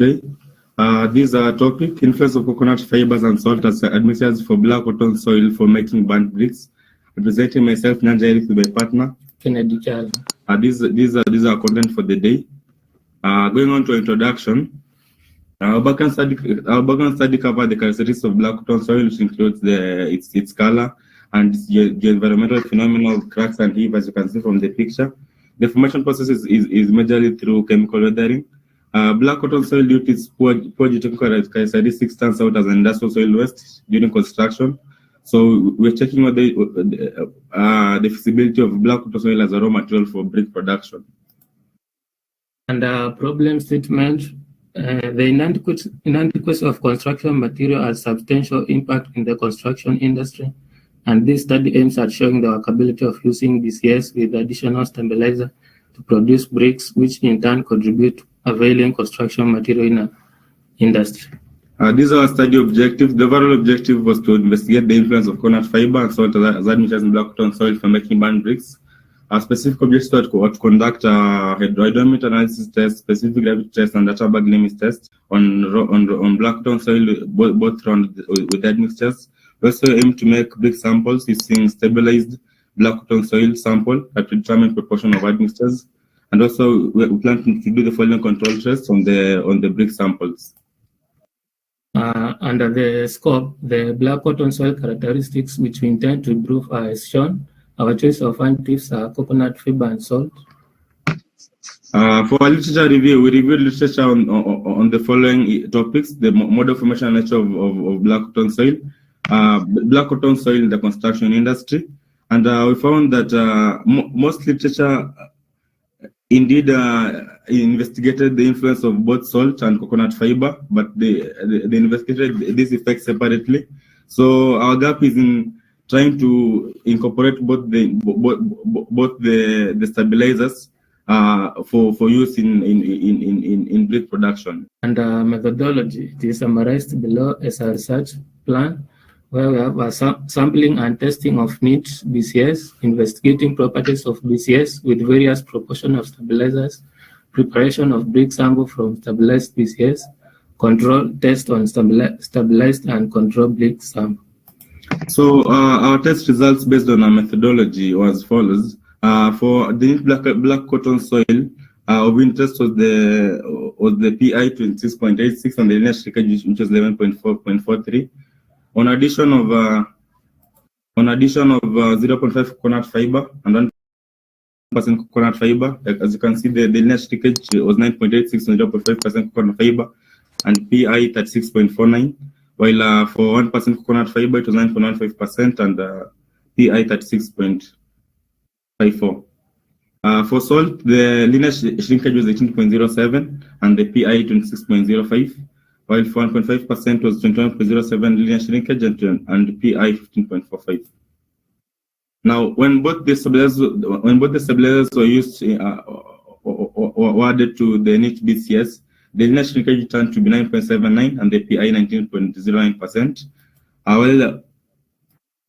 today. These are topic: influence of coconut fibers and salt as admixtures for black cotton soil for making burnt bricks. Representing myself, Nyanja Eric, with my partner. Kennedy Charles. These are content for the day. Going on to introduction. Our background study covered the characteristics of black cotton soil, which includes its color and the environmental phenomena of cracks and heave, as you can see from the picture. The formation process is majorly through chemical weathering. Black cotton soil, due to its poor geotechnical characteristics, stands out as an industrial soil waste during construction. So we're checking what the feasibility of black cotton soil as a raw material for brick production. And problem statement. The inadequacy of construction material has substantial impact in the construction industry, and this study aims at showing the workability of using BCS with additional stabilizer to produce bricks, which in turn contribute to availing construction material in the industry. These are our study objectives. The overall objective was to investigate the influence of coconut fiber and salt as admixtures in black cotton soil for making burnt bricks. Our specific objectives were to conduct a hydrohydrometer analysis test, specific gravity test, and data bag limits test on black cotton soil, both with admixtures. We also aim to make brick samples using stabilized black cotton soil sample that will determine proportion of admixtures. And also, we plan to do the following control tests on the brick samples. Under the scope, the black cotton soil characteristics which we intend to improve are as shown. Our choice of additives are coconut fiber and salt. For our literature review, we reviewed literature on the following topics: the model formation nature of black cotton soil, black cotton soil in the construction industry, and we found that most literature indeed investigated the influence of both salt and coconut fiber, but they investigated these effects separately. So our gap is in trying to incorporate both the stabilizers for use in brick production. And methodology, it is summarized below as a research plan where we have a sampling and testing of neat BCS, investigating properties of BCS with various proportion of stabilizers, preparation of brick sample from stabilized BCS, control test on stabilized and control brick sample. So our test results based on our methodology was as follows. For the black cotton soil, of interest was the PI 26.86 and the linear shrinkage, which was 11.43. On addition of 0.5 coconut fiber and 1% coconut fiber, as you can see, the linear shrinkage was 9.86 and 0.5% coconut fiber, and PI 36.49. While for 1% coconut fiber, it was 9.15% and PI 36.54. For salt, the linear shrinkage was 18.07 and the PI 26.05. While for 1.5% was 21.07 linear shrinkage and PI 15.45. Now, when both the stabilizers were used or added to the neat BCS, the linear shrinkage turned to be 9.79 and the PI 19.09%.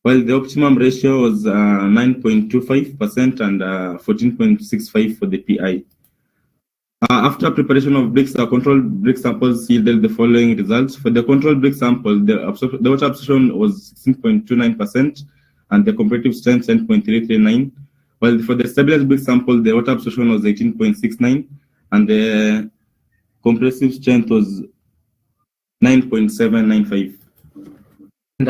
While the optimum ratio was 9.25% and 14.65 for the PI. After preparation of bricks, our controlled brick samples yielded the following results. For the controlled brick sample, the water absorption was 16.29% and the comparative strength 10.339. While for the stabilized brick sample, the water absorption was 18.69 and the compressive strength was 9.795. And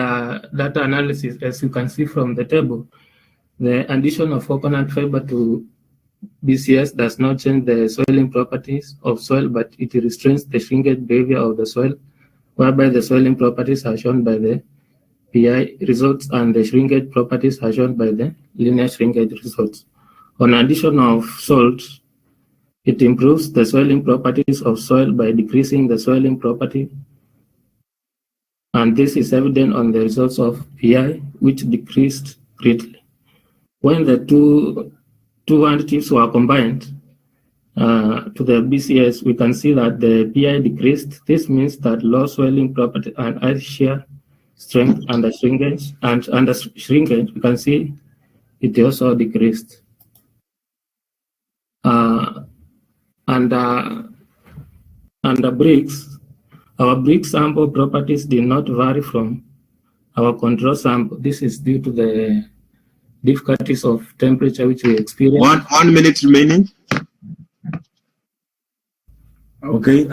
data analysis, as you can see from the table, the addition of coconut fiber to BCS does not change the soiling properties of soil, but it restrains the shrinkage behavior of the soil, whereby the soiling properties are shown by the PI results and the shrinkage properties are shown by the linear shrinkage results. On addition of salt, it improves the soiling properties of soil by decreasing the soiling property, and this is evident on the results of PI, which decreased greatly. When the two additives were combined to the BCS, we can see that the PI decreased. This means that low swelling property and high shear strength under shrinkage, and under shrinkage, we can see it also decreased. Under bricks, our brick sample properties did not vary from our control sample. This is due to the difficulties of temperature which we experience. 1 minute remaining. Okay.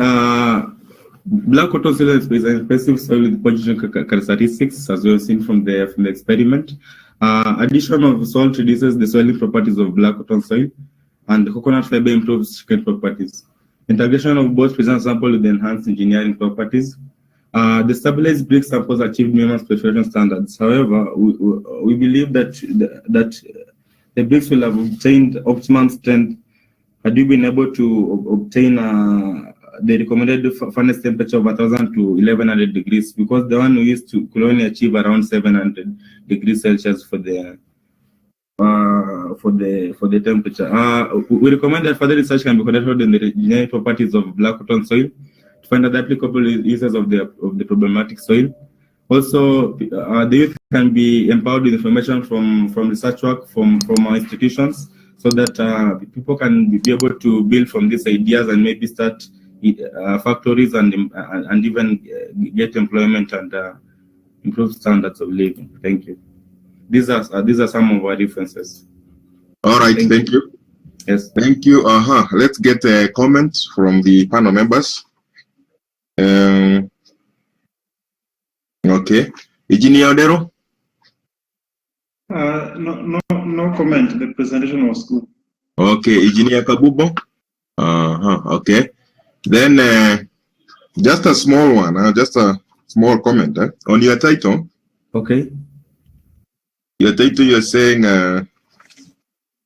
Black cotton soil is an expensive soil with position characteristics, as we have seen from the experiment. Addition of salt reduces the soiling properties of black cotton soil, and the coconut fiber improves chicken properties. Integration of both present sample with enhanced engineering properties. The stabilized brick samples achieved minimum specification standards. However, we believe that the bricks will have obtained optimum strength had we been able to obtain the recommended furnace temperature of 1,000 to 1,100 degrees, because the one we used to could only achieve around 700 degrees Celsius for the temperature. We recommend that further research can be conducted in the engineering properties of black cotton soil to find out the applicable uses of the problematic soil. Also, the youth can be empowered with information from research work from our institutions, so that people can be able to build from these ideas and maybe start factories and even get employment and improve standards of living. Thank you. These are some of our references. All right, thank you. Yes. Thank you. Let's get a comment from the panel members. Okay. Engineer Odero? No comment. The presentation was good. Okay. Engineer Kabubo? Okay. Then just a small one, just a small comment on your title. Okay. Your title, you're saying,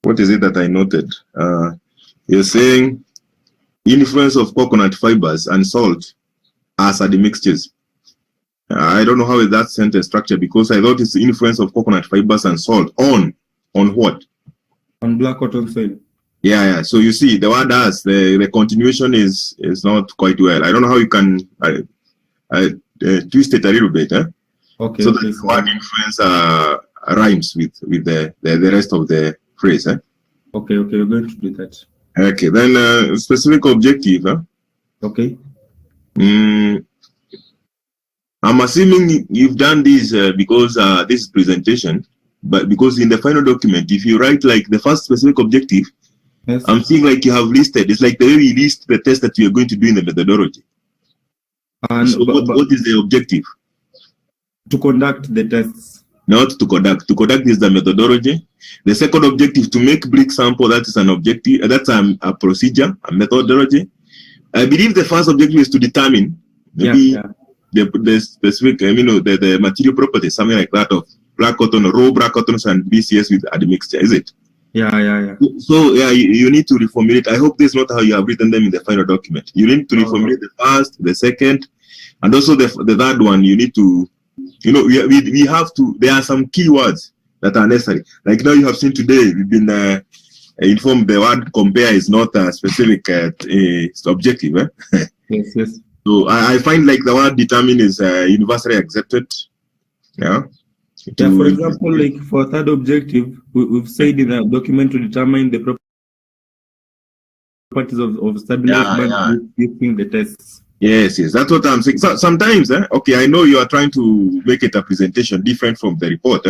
what is it that I noted? You're saying influence of coconut fibers and salt as admixtures. I don't know how is that sentence structured, because I thought it's the influence of coconut fibers and salt on what? On black cotton soil. Yeah. So you see, the word as the continuation is not quite well. I don't know how you can twist it a little bit, Okay. So that the word influence rhymes with the rest of the phrase, Okay. We're going to do that. Okay. Then specific objective, Okay. I'm assuming you've done this because this is presentation, but because in the final document, if you write like the first specific objective, yes, I'm seeing like you have listed, it's like the way we list the test that you are going to do in the methodology. And so what is the objective? To conduct the tests. Not to conduct. To conduct is the methodology. The second objective, to make brick sample, that is an objective. That's a procedure, a methodology. I believe the first objective is to determine maybe the specific, the material properties, something like that of black cotton, raw black cottons and BCS with admixture, is it? Yeah. So you need to reformulate. I hope this is not how you have written them in the final document. You need to reformulate the first, the second, and also the third one. You need to, we have to. There are some keywords that are necessary. Like now you have seen today, we've been informed the word compare is not a specific objective. Yes. So I find like the word determine is universally accepted. For example, like for third objective, we've said in the document to determine the properties of stabilized using the tests. Yes, that's what I'm saying. So, sometimes, okay, I know you are trying to make it a presentation different from the report,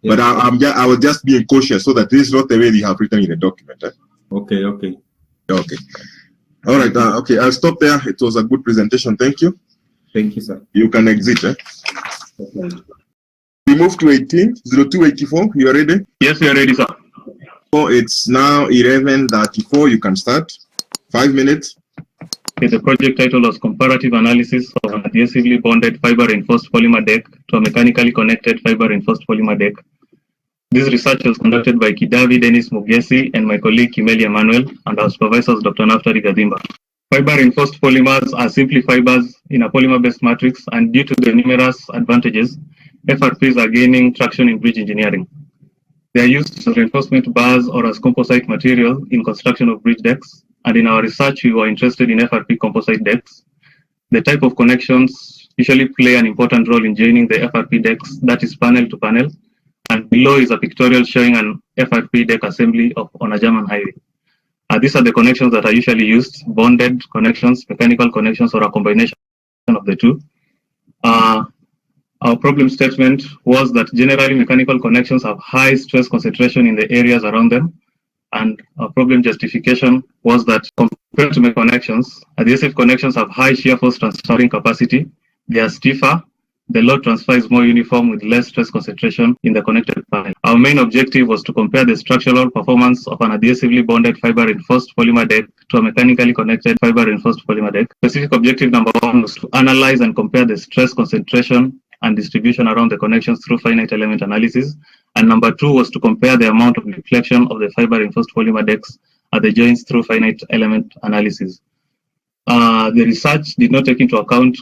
but I was just being cautious so that this is not the way you have written in the document. Okay. All right. Okay, I'll stop there. It was a good presentation. Thank you. Thank you, sir. You can exit. Okay. We move to 0284. You are ready? Yes, we are ready, sir. So it's now 11:34. You can start. 5 minutes. Okay, the project title was Comparative Analysis of an adhesively bonded fiber-reinforced polymer deck to a mechanically connected fiber-reinforced polymer deck. This research was conducted by Kidavi Dennis Mugesi and my colleague Kimeli Emmanuel, and our supervisors Dr. Naftali Gadimba. Fiber-reinforced polymers are simply fibers in a polymer-based matrix, and due to the numerous advantages, FRPs are gaining traction in bridge engineering. They are used as reinforcement bars or as composite material in construction of bridge decks, and in our research we were interested in FRP composite decks. The type of connections usually play an important role in joining the FRP decks, that is panel to panel, and below is a pictorial showing an FRP deck assembly on a German highway. These are the connections that are usually used: bonded connections, mechanical connections, or a combination of the two. Our problem statement was that generally mechanical connections have high stress concentration in the areas around them. And our problem justification was that compared to mechanical connections, adhesive connections have high shear force transferring capacity. They are stiffer. The load transfer is more uniform with less stress concentration in the connected panel. Our main objective was to compare the structural performance of an adhesively bonded fiber-reinforced polymer deck to a mechanically connected fiber-reinforced polymer deck. Specific objective number 1 was to analyze and compare the stress concentration and distribution around the connections through finite element analysis. And number 2 was to compare the amount of deflection of the fiber-reinforced polymer decks at the joints through finite element analysis. The research did not take into account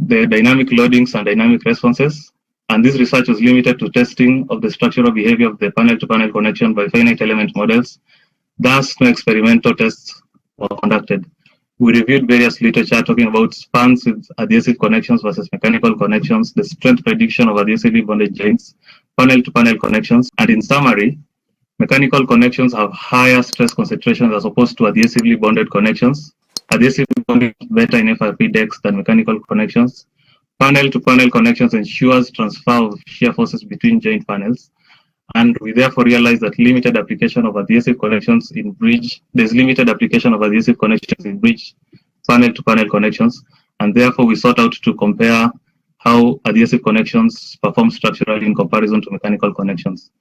the dynamic loadings and dynamic responses, and this research was limited to testing of the structural behavior of the panel-to-panel connection by finite element models. Thus, no experimental tests were conducted. We reviewed various literature talking about spans with adhesive connections versus mechanical connections, the strength prediction of adhesively bonded joints, panel-to-panel connections, and in summary, mechanical connections have higher stress concentrations as opposed to adhesively bonded connections. Adhesively bonded better in FRP decks than mechanical connections. Panel-to-panel connections ensures transfer of shear forces between joint panels. And we therefore realized that limited application of adhesive connections in bridge, there's limited application of adhesive connections in bridge panel-to-panel connections, and therefore we sought out to compare how adhesive connections perform structurally in comparison to mechanical connections.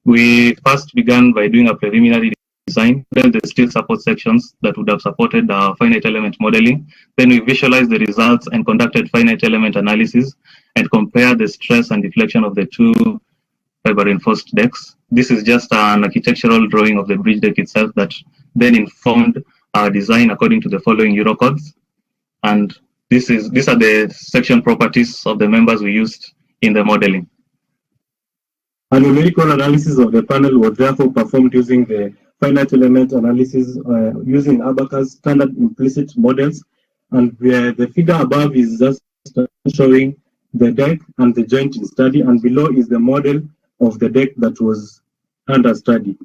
We first began by doing a preliminary design, build the steel support sections that would have supported finite element modeling. Then we visualized the results and conducted finite element analysis and compared the stress and deflection of the two fiber-reinforced decks. This is just an architectural drawing of the bridge deck itself that then informed our design according to the following Eurocodes. And these are the section properties of the members we used in the modeling. A numerical analysis of the panel was therefore performed using the finite element analysis using Abacus standard implicit models. And the figure above is just showing the deck and the joint in study, and below is the model of the deck that was under study.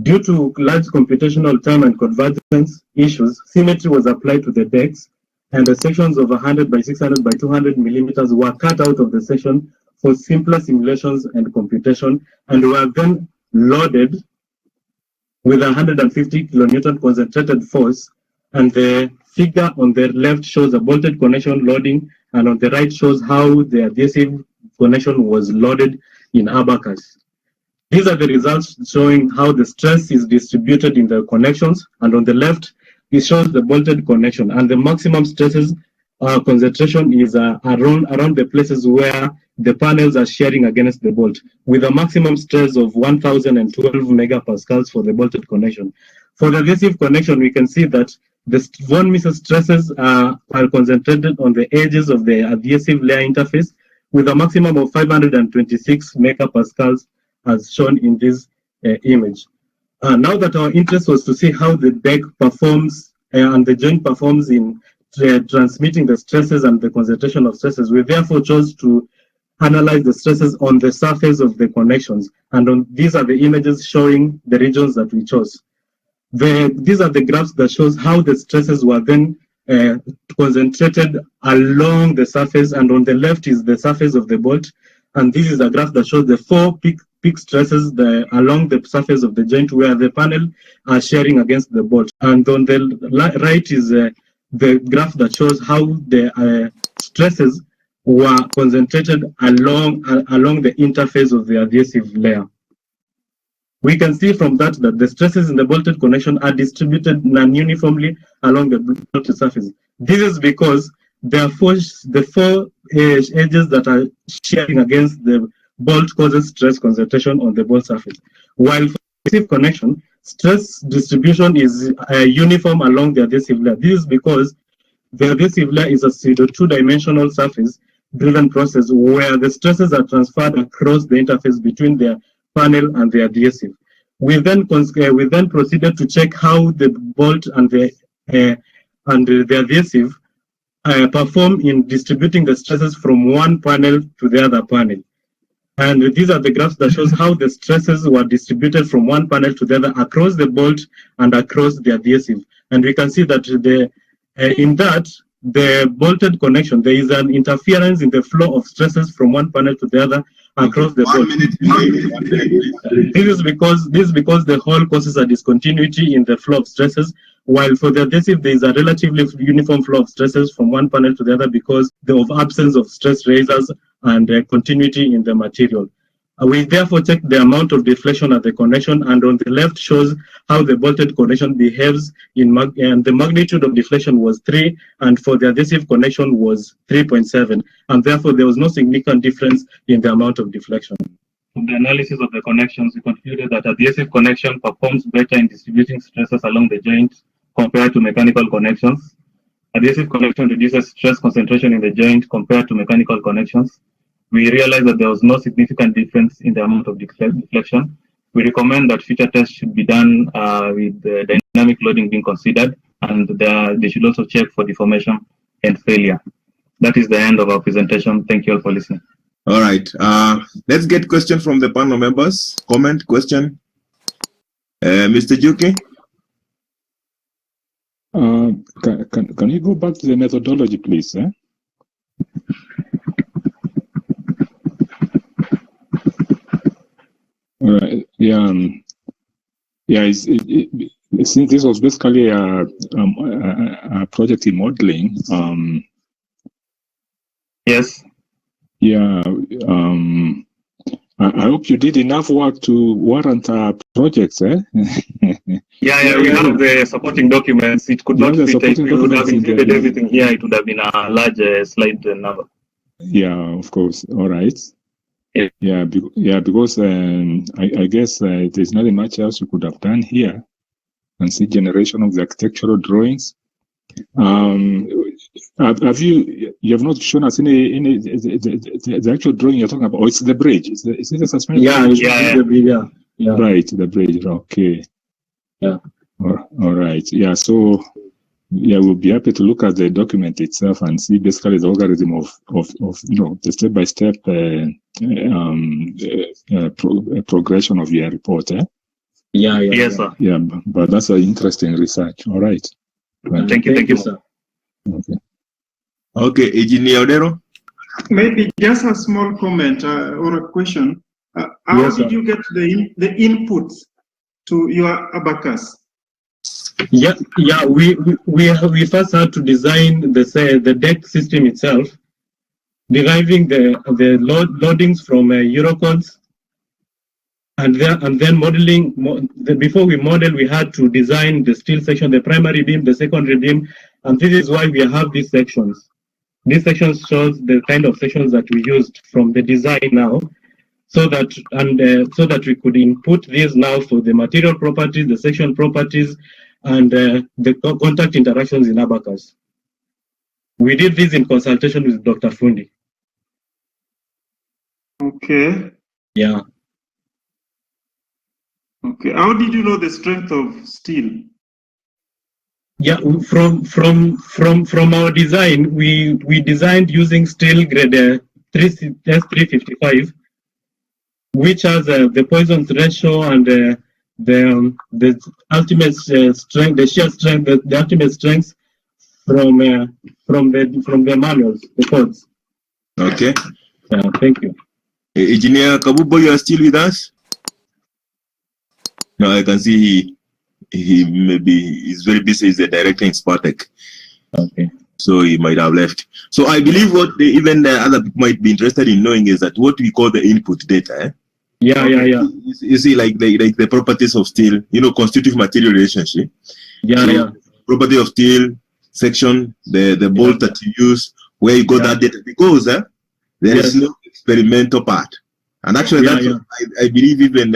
Due to large computational time and convergence issues, symmetry was applied to the decks, and the sections of 100 by 600 by 200 millimeters were cut out of the section for simpler simulations and computation, and were then loaded with 150 kilonewton concentrated force. And the figure on the left shows a bolted connection loading, and on the right shows how the adhesive connection was loaded in Abacus. These are the results showing how the stress is distributed in the connections, and on the left it shows the bolted connection, and the maximum stresses concentration is around the places where the panels are shearing against the bolt, with a maximum stress of 1012 megapascals for the bolted connection. For the adhesive connection, we can see that the von Mises stresses are concentrated on the edges of the adhesive layer interface, with a maximum of 526 megapascals as shown in this image. Now that our interest was to see how the deck performs and the joint performs in transmitting the stresses and the concentration of stresses, we therefore chose to analyze the stresses on the surface of the connections. And these are the images showing the regions that we chose. These are the graphs that shows how the stresses were then concentrated along the surface, and on the left is the surface of the bolt, and this is a graph that shows the 4 peak stresses along the surface of the joint where the panel are shearing against the bolt, and on the right is the graph that shows how the stresses were concentrated along the interface of the adhesive layer. We can see from that the stresses in the bolted connection are distributed non-uniformly along the bolted surface. This is because the four edges that are shearing against the bolt causes stress concentration on the bolt surface. While for the adhesive connection, stress distribution is uniform along the adhesive layer. This is because the adhesive layer is a pseudo two-dimensional surface-driven process where the stresses are transferred across the interface between the panel and the adhesive. We then proceeded to check how the bolt and the adhesive perform in distributing the stresses from one panel to the other panel. And these are the graphs that shows how the stresses were distributed from one panel to the other across the bolt and across the adhesive. And we can see that in the bolted connection, there is an interference in the flow of stresses from one panel to the other across the bolt. This is because the hole causes a discontinuity in the flow of stresses, while for the adhesive, there is a relatively uniform flow of stresses from one panel to the other because of absence of stress raisers and continuity in the material. We therefore check the amount of deflection at the connection, and on the left shows how the bolted connection behaves and the magnitude of deflection was 3, and for the adhesive connection was 3.7, and therefore there was no significant difference in the amount of deflection. From the analysis of the connections, we concluded that adhesive connection performs better in distributing stresses along the joint compared to mechanical connections. Adhesive connection reduces stress concentration in the joint compared to mechanical connections. We realized that there was no significant difference in the amount of deflection. We recommend that future tests should be done with the dynamic loading being considered, and they should also check for deformation and failure. That is the end of our presentation. Thank you all for listening. All right. Let's get questions from the panel members. Comment, question. Mr. Juki? Can you go back to the methodology, please? All right. Since this was basically a project in modeling. Yes. Yeah. I hope you did enough work to warrant projects, eh? Yeah, we have the supporting documents. It could not fit. If we would have included everything here, it would have been a large slide number. Yeah, of course. All right. Yeah, because I guess there's nothing much else you could have done here. And see generation of the architectural drawings. Have you have not shown us any the actual drawing you're talking about? Oh, it's the bridge. Is it the suspension? Yeah. Right, the bridge. Okay. Yeah. All right. Yeah. So we'll be happy to look at the document itself and see basically the algorithm of the step-by-step progression of your report. Yes, sir. Yeah, but that's an interesting research. All right. Well, thank you, sir. Okay, Engineer Odero? Maybe just a small comment or a question. How did you get the inputs to your abacus? Yeah. We first had to design the deck system itself, deriving the loadings from Eurocodes, and then modeling. Before we model, we had to design the steel section, the primary beam, the secondary beam, and this is why we have these sections. These sections shows the kind of sections that we used from the design now, so that we could input these now for the material properties, the section properties, and the contact interactions in abacus. We did this in consultation with Dr. Fundi. Okay. Yeah. Okay. How did you know the strength of steel? Yeah, from our design, we designed using steel grade S355, which has the Poisson's ratio and the ultimate strength, the shear strength, the ultimate strength from the manuals, the codes. Okay. Thank you. Engineer Kabubo, you are still with us? No, I can see he maybe is very busy. He's a director in Spartec. Okay. So he might have left. So I believe what even the other people might be interested in knowing is that what we call the input data. Eh? Yeah. You see, like the properties of steel, constitutive material relationship. Property of steel, section, the bolt that you use, where you got that data, because there is no experimental part. And actually, I believe even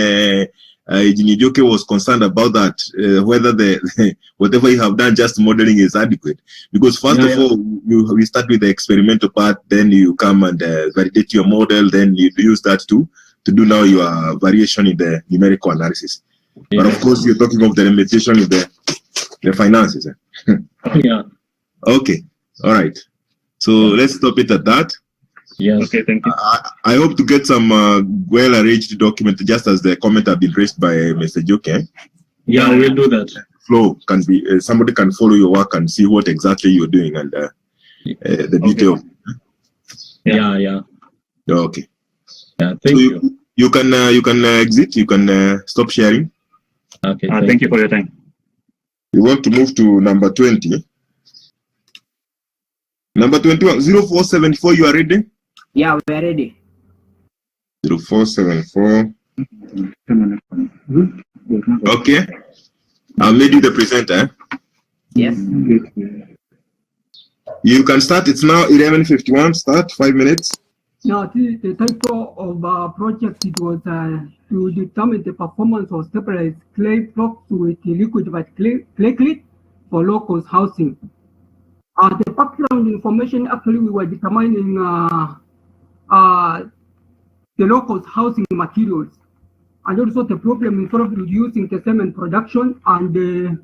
Engineer Joke was concerned about that, whether whatever you have done, just modeling is adequate. Because first of all, we start with the experimental part, then you come and validate your model, then you use that to do now your variation in the numerical analysis. But of course, you're talking of the limitation in the finances. Yeah. Okay. All right. So let's stop it at that. Yes. Okay, thank you. I hope to get some well-arranged document, just as the comment have been raised by Mr. Joke. Yeah, we'll do that. Flow can be somebody can follow your work and see what exactly you're doing and the detail. Yeah. Okay. Yeah, thank you. You can exit. You can stop sharing. Okay. Thank you for your time. We want to move to number 20. Number 21, 0474, you are ready? Yeah, we are ready. 0474. Okay. I'll make you the presenter. Yes. You can start. It's now 11:51. Start 5 minutes. Now, the title of our project, it was to determine the performance of separate clay blocks with liquified claycrete for low-cost housing. The background information, actually, we were determining the low-cost housing materials, and also the problem involved reducing the cement production and the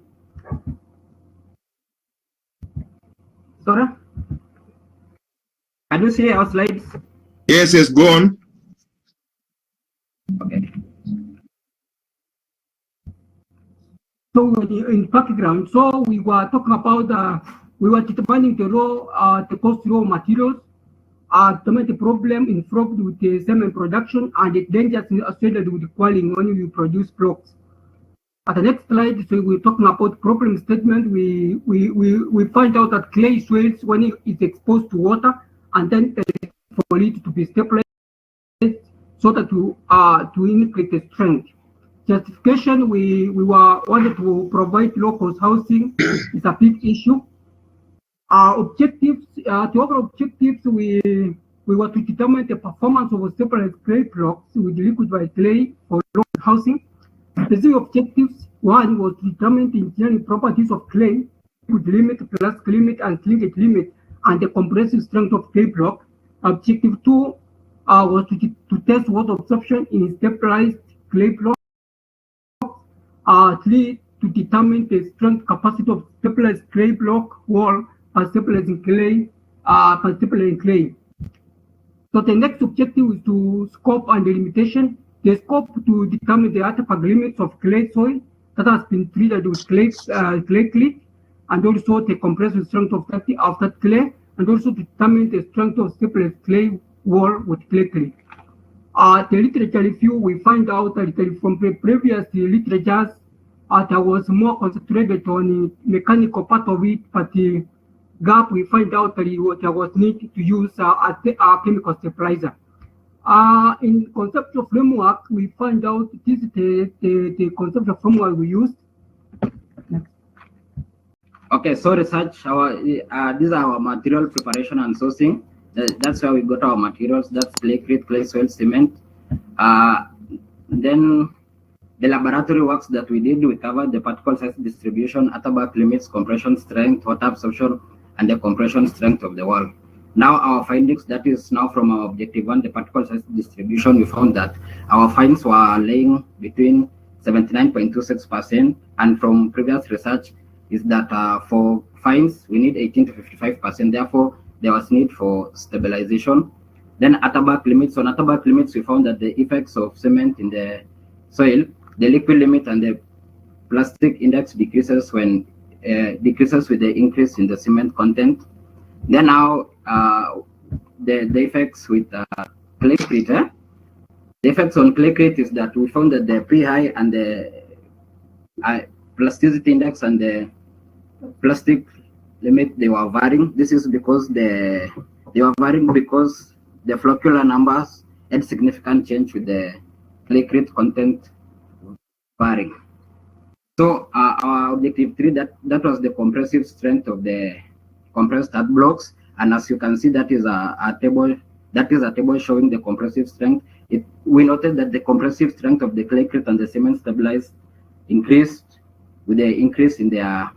sorry. Can you see our slides? Yes, go on. Okay. So in background, so we were talking about we were determining the cost raw materials, the problem involved with the cement production and the dangers associated with quelling when you produce blocks. At the next slide, so we're talking about problem statement. We find out that clay soils, when it is exposed to water, and then for it to be stabilized so that to increase the strength. Justification, we wanted to provide low-cost housing is a big issue. Our objectives, the overall objectives, we were to determine the performance of separate clay blocks with liquified clay for low-cost housing. Specific objectives, one was to determine the engineering properties of clay with limit, plastic limit, and linkage limit, and the compressive strength of clay block. Objective two was to test water absorption in stabilized clay block. Three, to determine the strength capacity of stabilized clay block wall by stabilizing clay. So the next objective is to scope and delimitation. The scope to determine the artifact limits of clay soil that has been treated with claycrete, and also the compressive strength of that clay, and also determine the strength of stabilized clay wall with claycrete. The literature review, we find out that from the previous literatures, there was more concentrated on the mechanical part of it, but the gap, we find out that there was need to use a chemical stabilizer. In conceptual framework, we find out this is the conceptual framework we used. Okay, so research, these are our material preparation and sourcing. That's where we got our materials. That's claycrete, clay soil, cement. Then the laboratory works that we did, we covered the particle size distribution, atterback limits, compression strength, water absorption, and the compression strength of the wall. Now our findings, that is now from our objective one, the particle size distribution, we found that our finds were laying between 79.26%, and from previous research is that for finds we need 18 to 55%. Therefore, there was need for stabilization. Then atterback limits. On atterback limits, we found that the effects of cement in the soil, the liquid limit and the plastic index decreases when decreases with the increase in the cement content. Then now the effects with claycrete. The effects on claycrete is that we found that the pH and the plasticity index and the plastic limit, they were varying. This is because they were varying because the floccular numbers had significant change with the claycrete content varying. So our objective three, that was the compressive strength of the compressed earth blocks, and as you can see, that is a table. That is a table showing the compressive strength. We noted that the compressive strength of the claycrete and the cement stabilized increased with the increase in their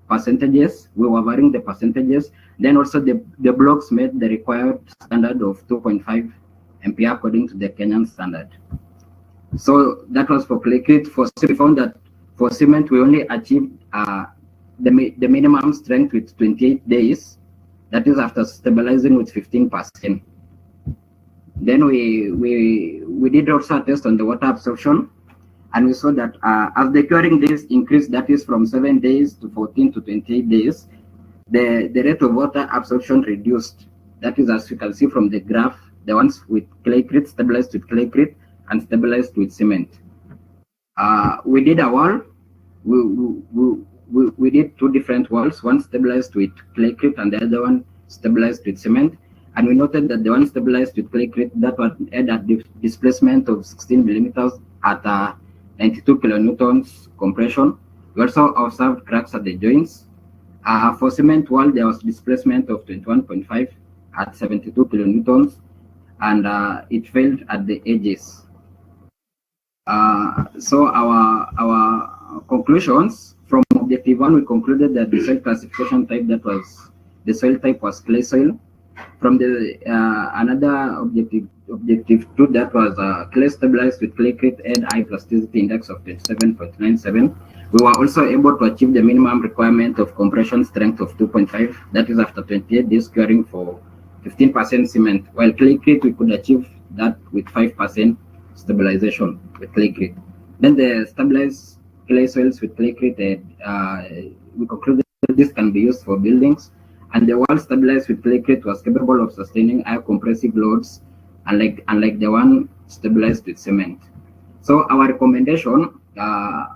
percentages. We were varying the percentages. Then also the blocks met the required standard of 2.5 MPa according to the Kenyan standard. So that was for claycrete. For we found that for cement we only achieved the minimum strength with 28 days. That is after stabilizing with 15%. Then we did also a test on the water absorption, and we saw that as the curing days increased, that is from 7 days to 14 to 28 days, the rate of water absorption reduced. That is, as you can see from the graph, the ones with claycrete stabilized with claycrete and stabilized with cement. We did a wall. We did two different walls, one stabilized with claycrete and the other one stabilized with cement. And we noted that the one stabilized with claycrete, that one had a displacement of 16 millimeters at 92 kilonewtons compression. We also observed cracks at the joints. For cement wall, there was displacement of 21.5 at 72 kilonewtons, and it failed at the edges. So our conclusions from objective 1, we concluded that the soil classification type, that was the soil type, was clay soil. From the another objective 2, that was clay stabilized with claycrete, had high plasticity index of 27.97. We were also able to achieve the minimum requirement of compression strength of 2.5. That is after 28 days curing for 15% cement. While claycrete, we could achieve that with 5% stabilization with claycrete. Then the stabilized clay soils with claycrete, we concluded that this can be used for buildings. And the wall stabilized with claycrete was capable of sustaining high compressive loads, unlike the one stabilized with cement. So our recommendation,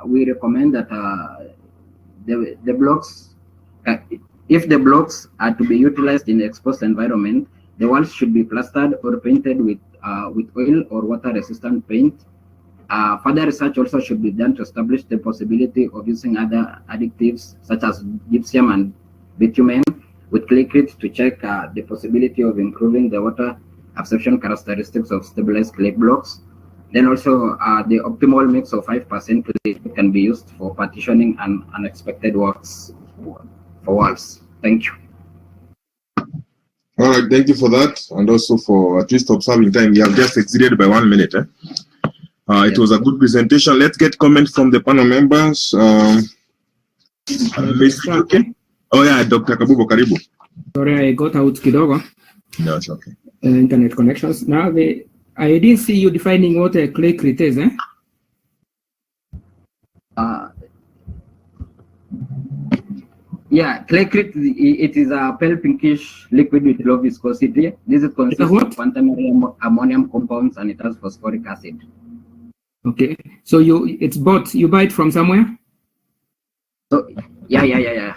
we recommend that the blocks, if the blocks are to be utilized in the exposed environment, the walls should be plastered or painted with oil or water-resistant paint. Further research also should be done to establish the possibility of using other additives such as gypsum and bitumen with claycrete to check the possibility of improving the water absorption characteristics of stabilized clay blocks. Then also the optimal mix of 5% clay can be used for partitioning and unexpected works for walls. Thank you. All right, thank you for that, and also for at least observing time. We have just exceeded by 1 minute. It was a good presentation. Let's get comments from the panel members. Okay. Oh yeah, Dr. Kabubo, karibu. Sorry, I got out kidogo. No, it's okay. Internet connections. Now, I didn't see you defining what a claycrete is, eh? Yeah, claycrete, it is a pale pinkish liquid with low viscosity. This is consists of quantum ammonium compounds, and it has phosphoric acid. Okay, so it's bought, you buy it from somewhere? So yeah.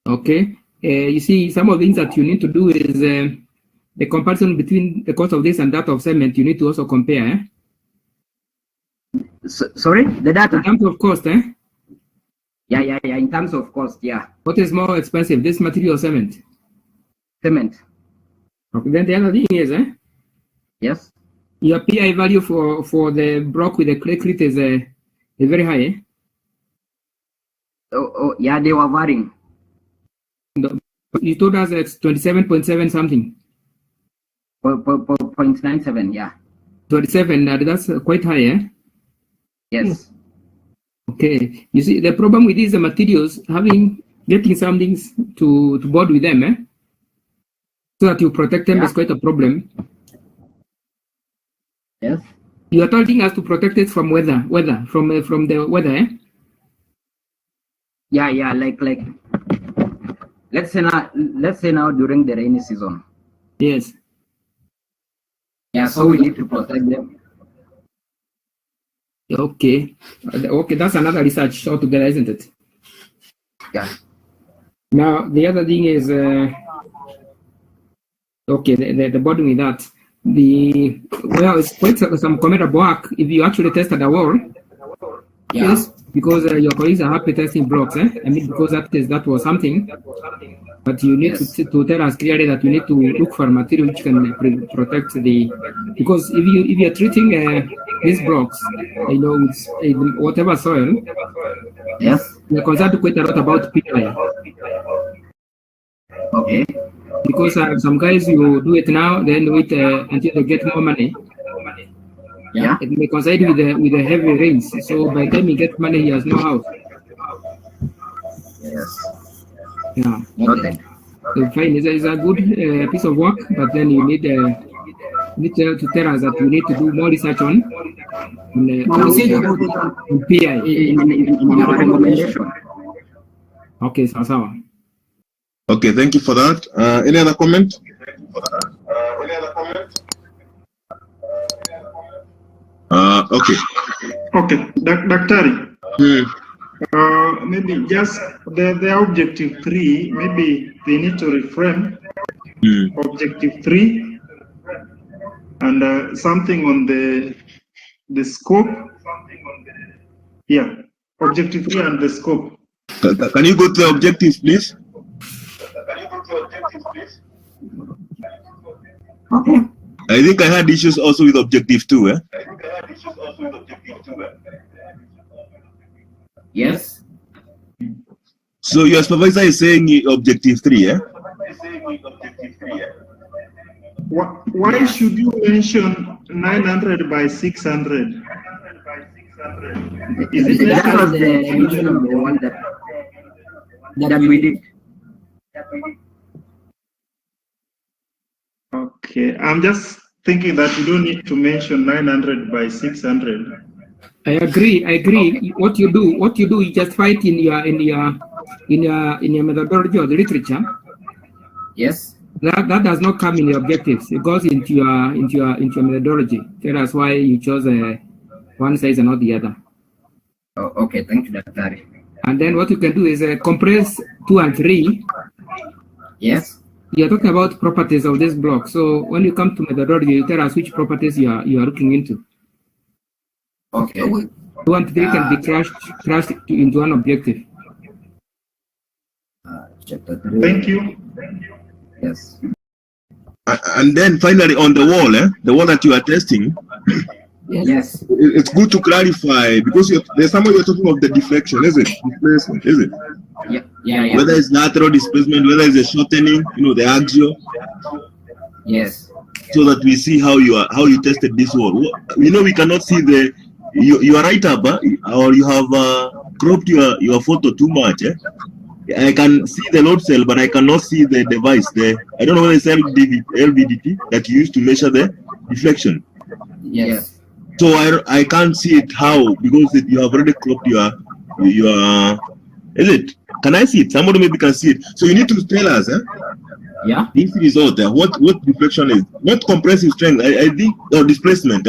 Okay, you see, some of the things that you need to do is the comparison between the cost of this and that of cement. You need to also compare. Eh? Sorry, the data. In terms of cost, eh? Yeah. In terms of cost, yeah. What is more expensive, this material or cement? Cement. Okay. Then the other thing is, eh? Yes. Your PI value for the block with the claycrete is very high. Eh? Oh, yeah, they were varying. You told us it's 27.7 something. 0.97, yeah. 27, that's quite high, eh? Yes. Okay. You see, the problem with these materials, getting some things to board with them, eh? So that you protect them is quite a problem. Yes. You are telling us to protect it from weather, from the weather, eh? Yeah, like let's say now during the rainy season. Yes. Yeah, so we need to protect them. Okay. Okay, that's another research altogether, isn't it? Yeah. Now the other thing is okay, the bottom with that. It's quite some comparable work if you actually tested a wall. Yeah. Yes, because your colleagues are happy testing blocks, eh? I mean, because that was something. But you need to tell us clearly that you need to look for material which can protect because if you're treating these blocks, with whatever soil, yes, you're concerned quite a lot about PI. Okay. Because some guys, you do it now, then wait until they get more money. Yeah. It may coincide with the heavy rains. So by the time he gets money, he has no house. Yes. Yeah. Okay. So fine. It's a good piece of work, but then you need You need to tell us that you need to do more research on PI. In our recommendation. Okay, so. Okay, thank you for that. Any other comment? Okay. Okay, Daktari. Maybe just the objective 3, maybe they need to reframe objective 3 and something on the scope. Yeah, objective 3 and the scope. Can you go to the objectives, please? Okay. I think I had issues also with objective 2, eh? Yes. So your supervisor is saying objective 3, eh? Why should you mention 900 by 600? Is it that was the dimension of the one that we did. Okay, I'm just thinking that you don't need to mention 900 by 600. I agree. What you do, you just fight in your methodology or the literature. Yes. That does not come in the objectives. It goes into your methodology. Tell us why you chose one size and not the other. Oh, okay, thank you, Dr. And then what you can do is compress 2 and 3. Yes. You're talking about properties of this block. So when you come to methodology, you tell us which properties you are looking into. Okay. 2 and 3 can be crushed into one objective. Chapter 3. Thank you. Yes. And then finally on the wall, the wall that you are testing. Yes. It's good to clarify because there's somewhere you're talking of the deflection, is it? Displacement, is it? Yeah. Whether it's lateral displacement, whether it's a shortening, the axial. Yes. So that we see how you tested this wall. We cannot see you are right up, or you have cropped your photo too much. I can see the load cell, but I cannot see the device there. I don't know whether it's LVDT that you use to measure the deflection. Yes. So I can't see it how, because you have already cropped your is it? Can I see it? Somebody maybe can see it. So you need to tell us, yeah, this result, what deflection is, not compressive strength. I think, or displacement,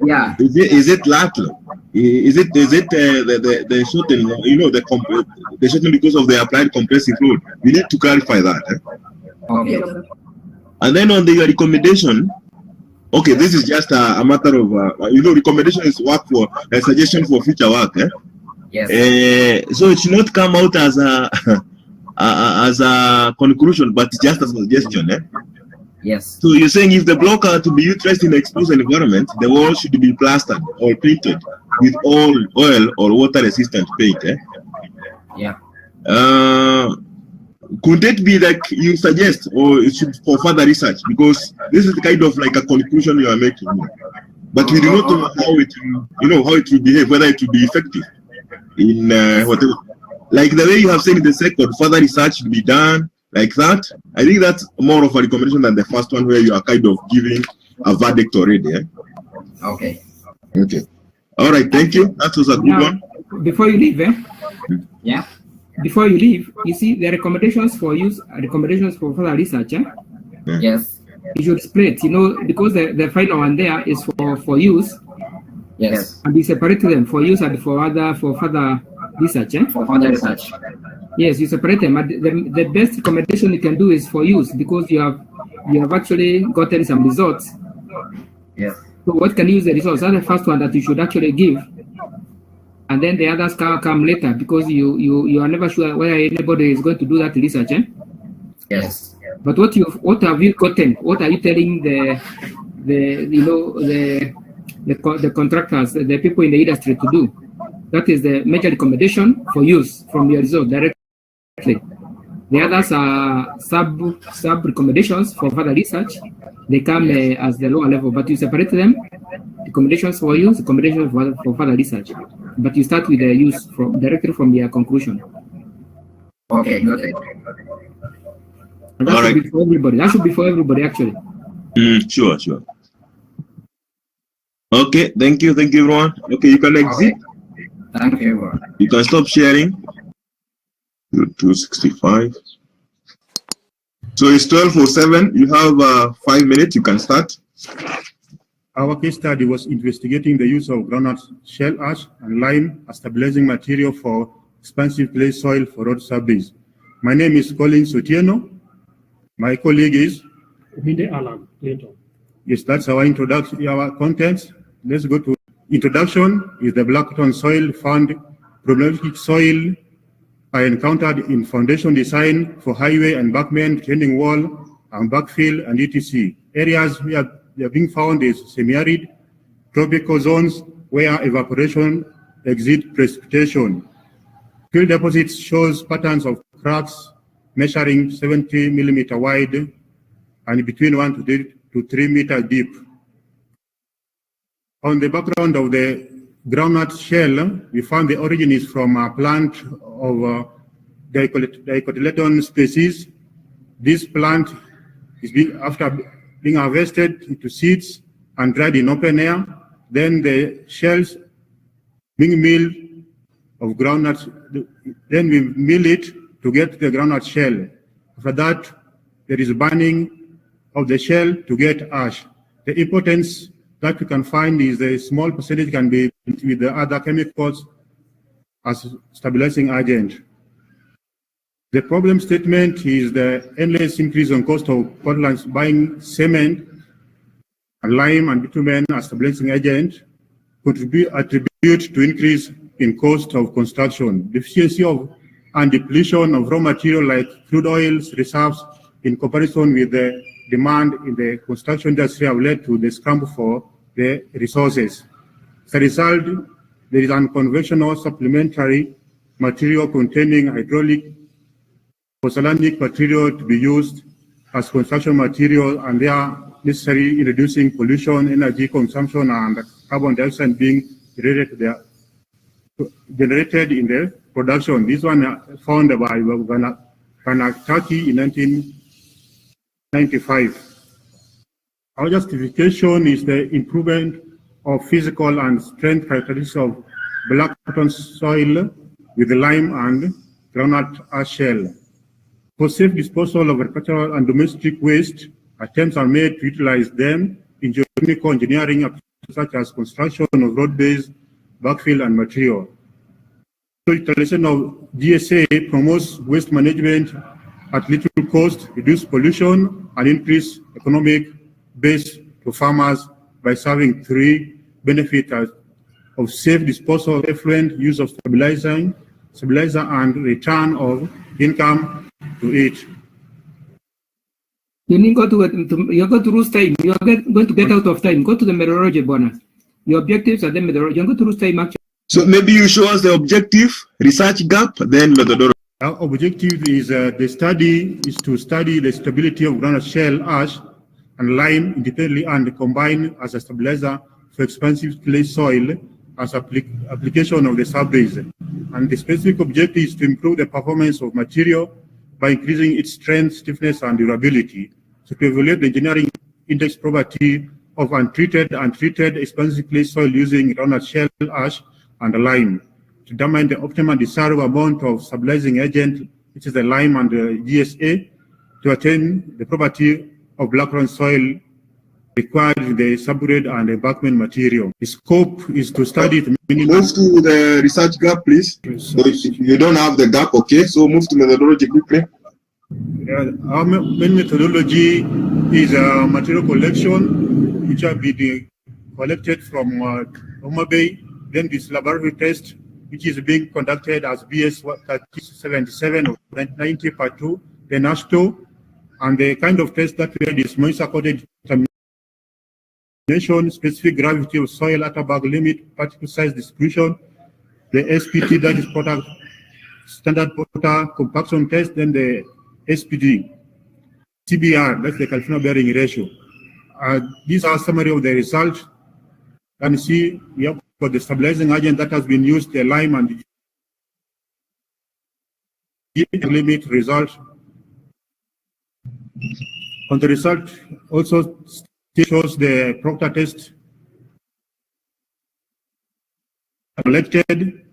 yeah. Is it lateral? Is it the shortening? The shortening because of the applied compressive load. We need to clarify that. Okay. And then on your recommendation. Okay, this is just a matter of, recommendation is work for a suggestion for future work. Yes. So it should not come out as a conclusion, but just a suggestion. Yes. So you're saying if the block are to be utilized in exposed environment, the wall should be plastered or painted with oil or water-resistant paint. Yeah. Could it be like you suggest, or it should for further research? Because this is kind of like a conclusion you are making, but we do not know how it will behave, whether it will be effective in whatever. Like the way you have said in the second, further research should be done like that. I think that's more of a recommendation than the first one, where you are kind of giving a verdict already. Okay. Okay. All right. Thank you. That was a good one. Before you leave, yeah. Before you leave, you see the recommendations for use, recommendations for further research. Yes. You should split, because the final one there is for use. Yes. And we separate them for use and for further research. For further research. Yes, you separate them. The best recommendation you can do is for use, because you have actually gotten some results. Yes. So what can you use the results? That's the first one that you should actually give. And then the others can come later, because you are never sure whether anybody is going to do that research. Yes. But what have you gotten? What are you telling the contractors, the people in the industry to do? That is the major recommendation for use from your result directly. The others are sub recommendations for further research. They come as the lower level, but you separate them. Recommendations for use, recommendations for further research. But you start with the use directly from your conclusion. Okay, got it. And that should be for everybody. That should be for everybody, actually. Sure. Okay, thank you everyone. Okay, you can exit. Thank you, everyone. You can stop sharing. 265. So it's 12:07. You have 5 minutes. You can start. Our case study was investigating the use of groundnut shell ash and lime as stabilizing material for expansive clay soil for road surveys. My name is Colin Sotieno. My colleague is Alan Clinton. Yes, that's our introduction, our contents. Let's go to introduction. Is the Blackton soil found problematic soil I encountered in foundation design for highway embankment, retaining wall, and backfill, and etc. Areas where they are being found is semi-arid, tropical zones where evaporation exceeds precipitation. Field deposits shows patterns of cracks measuring 70 millimeter wide and between 1 to 3 meter deep. On the background of the groundnut shell, we found the origin is from a plant of dicotyledon species. This plant is after being harvested into seeds and dried in open air. Then the shells being milled of groundnuts. Then we mill it to get the groundnut shell. After that, there is burning of the shell to get ash. The importance that we can find is a small percentage can be with the other chemicals as stabilizing agent. The problem statement is the endless increase on cost of Portland's buying cement and lime and bitumen as stabilizing agent attribute to increase in cost of construction. Deficiency of and depletion of raw material like crude oils reserves in comparison with the demand in the construction industry have led to the scramble for the resources. As a result, there is unconventional supplementary material containing hydraulic pozzolanic material to be used as construction material, and they are necessary in reducing pollution, energy consumption, and carbon dioxide being generated in the production. This one found by Turkey in 1995. Our justification is the improvement of physical and strength characteristics of black cotton soil with lime and groundnut ash shell. For safe disposal of agricultural and domestic waste, attempts are made to utilize them in geotechnical engineering applications such as construction of roadways, backfill, and material. So utilization of GSA promotes waste management at little cost, reduce pollution, and increase economic base to farmers by serving three benefits of safe disposal, effluent, use of stabilizer, and return of income to it. You're going to lose time. You're going to get out of time. Go to the methodology bonus. Your objectives are the methodology. You're going to lose time actually. So maybe you show us the objective, research gap, then methodology. Our objective is to study the stability of groundnut shell ash and lime independently and combine as a stabilizer for expansive clay soil as application of the surveys. And the specific objective is to improve the performance of material by increasing its strength, stiffness, and durability. So to evaluate the engineering index property of untreated and treated expansive clay soil using groundnut shell ash and lime. To determine the optimal desirable amount of stabilizing agent, which is the lime and the GSA, to attain the property of black-ground soil required in the subgrade and embankment material. The scope is to study the minimum. Move to the research gap, please. So if you don't have the gap, okay, so move to methodology quickly. Our main methodology is a material collection, which have been collected from Homa Bay. Then this laboratory test, which is being conducted as BS 77 of 90 part 2, then ASHTO, and the kind of test that we had is moisture-coated determination, specific gravity of soil at above limit, particle size distribution, the SPT, that is product standard water compaction test, then the SPD, CBR, that's the California bearing ratio. These are summary of the result. And you see, we have got the stabilizing agent that has been used, the lime and the limit result. On the result also shows the Proctor test collected.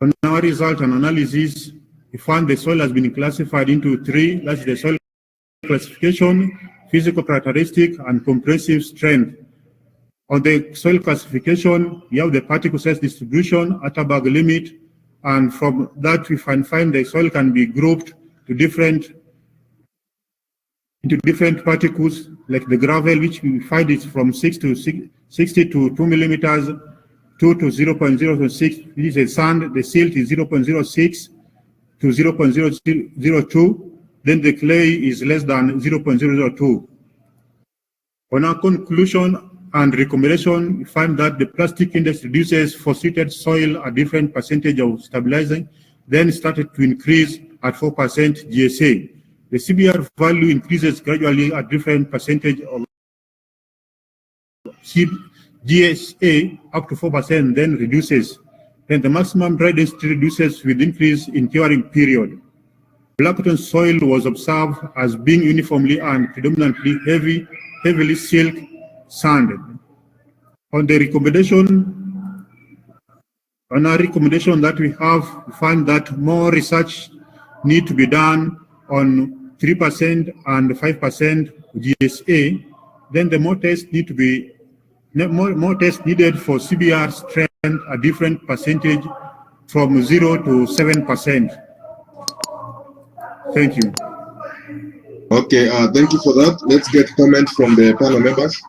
On our result and analysis, we found the soil has been classified into three. That's the soil classification, physical characteristic, and compressive strength. On the soil classification, we have the particle size distribution, Atterberg limit, and from that we can find the soil can be grouped to different particles, like the gravel, which we find is from 60 to 2 millimeters, 2 to 0.06. This is sand. The silt is 0.06 to 0.002. Then the clay is less than 0.002. On our conclusion and recommendation, we find that the plastic index reduces for treated soil a different percentage of stabilizing, then started to increase at 4% GSA. The CBR value increases gradually at different percentage of GSA up to 4%, then reduces. Then the maximum dry density reduces with increase in curing period. Blackcotton soil was observed as being uniformly and predominantly heavily silk sanded. On our recommendation that we have, we find that more research need to be done on 3% and 5% GSA. Then the more tests need to be more tests needed for CBR strength, a different percentage from 0 to 7%. Thank you. Okay, thank you for that. Let's get comments from the panel members.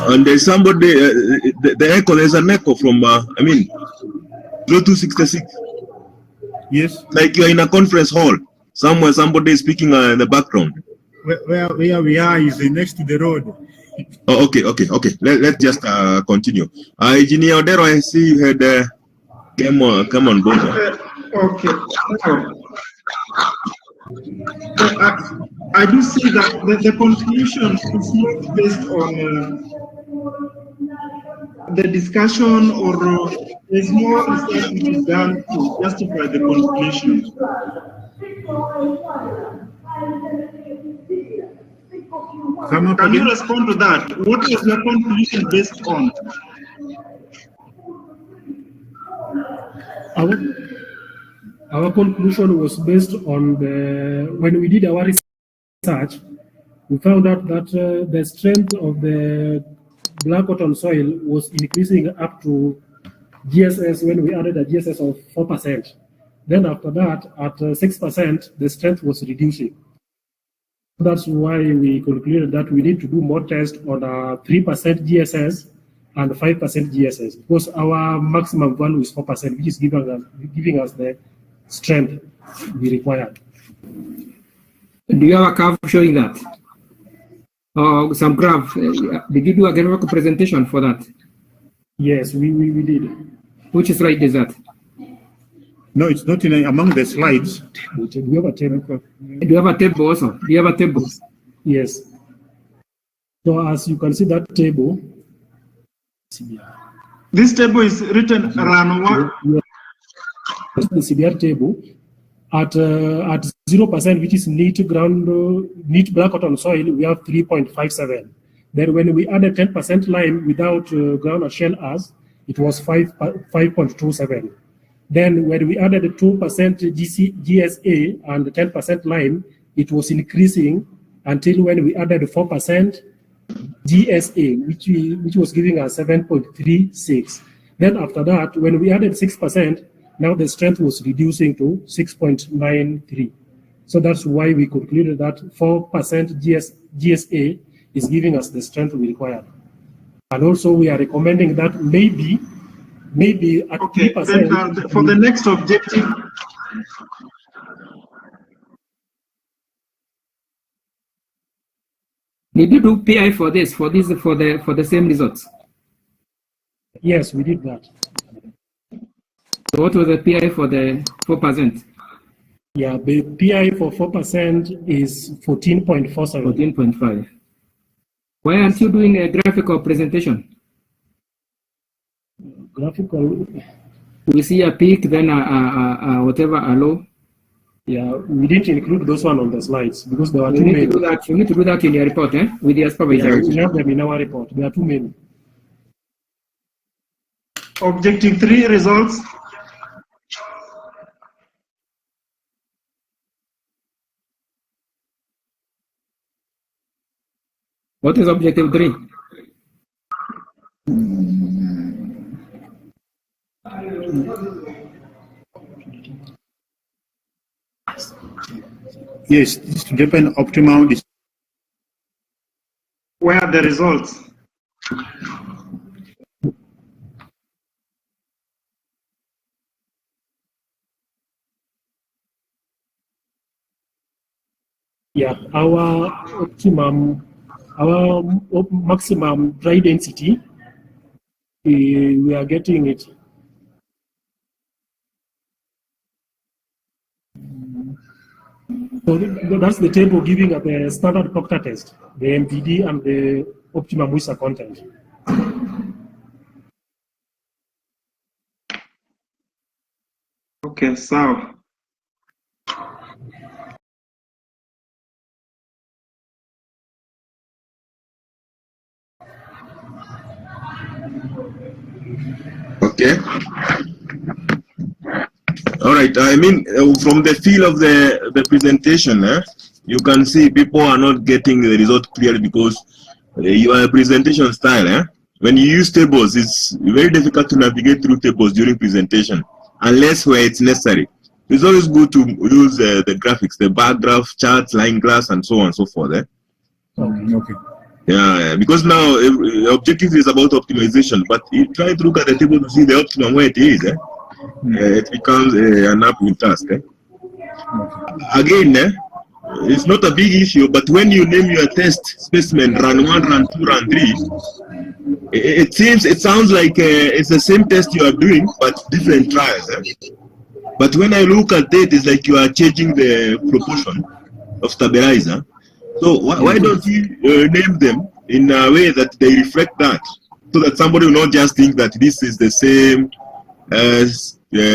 And there's somebody, the echo, there's an echo from, 0266. Yes. Like you're in a conference hall, somewhere somebody is speaking in the background. Where we are is next to the road. Oh, okay. Let's just continue. Engineer Odero, I see you had come on board. Okay. I do see that the conclusion is not based on the discussion, or there's more research which is done to justify the conclusion. Can you respond to that? What was the conclusion based on? Our conclusion was based on when we did our research, we found out that the strength of the black cotton soil was increasing up to GSS when we added a GSS of 4%. Then after that, at 6%, the strength was reducing. That's why we concluded that we need to do more tests on a 3% GSS and 5% GSS, because our maximum value is 4%, which is giving us the strength we require. Do you have a curve showing that? Or some graph? Did you do a graphical presentation for that? Yes, we did. Which slide is that? No, it's not in among the slides. Do you have a table? Do you have a table also? Do you have a table? Yes. So as you can see that table. This table is written around what? The CBR table at 0%, which is neat black cotton soil, we have 3.57. Then when we added 10% lime without groundnut shell ash, it was 5.27. Then when we added 2% GSA and 10% lime, it was increasing until when we added 4% GSA, which was giving us 7.36. Then after that, when we added 6%, now the strength was reducing to 6.93. So that's why we concluded that 4% GSA is giving us the strength we require. And also we are recommending that maybe at 3%. Then, for the next objective. Did you do PI for the same results? Yes, we did that. So what was the PI for the 4%? Yeah, the PI for 4% is 14.47. 14.5. Why aren't you doing a graphical presentation? Graphical. We see a peak, then a whatever, a low. Yeah, we didn't include those one on the slides because there were too You many. need to do that in your report, with your supervisor. Yeah, we have them in our report. There are too many. Objective 3 results. What is objective 3? Yes, this is to determine optimum. Where are the results? Yeah, our maximum dry density, we are getting it. So that's the table giving the standard Proctor test, the MPD and the optimum moisture content. Okay, so Okay. All right. I mean, from the feel of the presentation, you can see people are not getting the result clearly because your presentation style, when you use tables, it's very difficult to navigate through tables during presentation, unless where it's necessary. It's always good to use the graphics, the bar graph, charts, line graphs, and so on and so forth. Okay. Yeah, because now the objective is about optimization, but you try to look at the table to see the optimum where it is. It becomes an uphill task. Again, it's not a big issue, but when you name your test specimen run 1, run 2, run 3, it sounds like it's the same test you are doing, but different trials. But when I look at it, it's like you are changing the proportion of stabilizer. So why don't you name them in a way that they reflect that, so that somebody will not just think that this is the same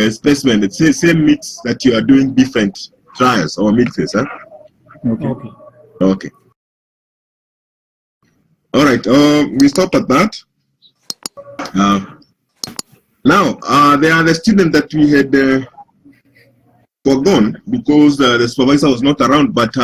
specimen, it's the same mix that you are doing different trials or mixes. Okay. All right. We stop at that. Now there are the students that we had forgone because the supervisor was not around, but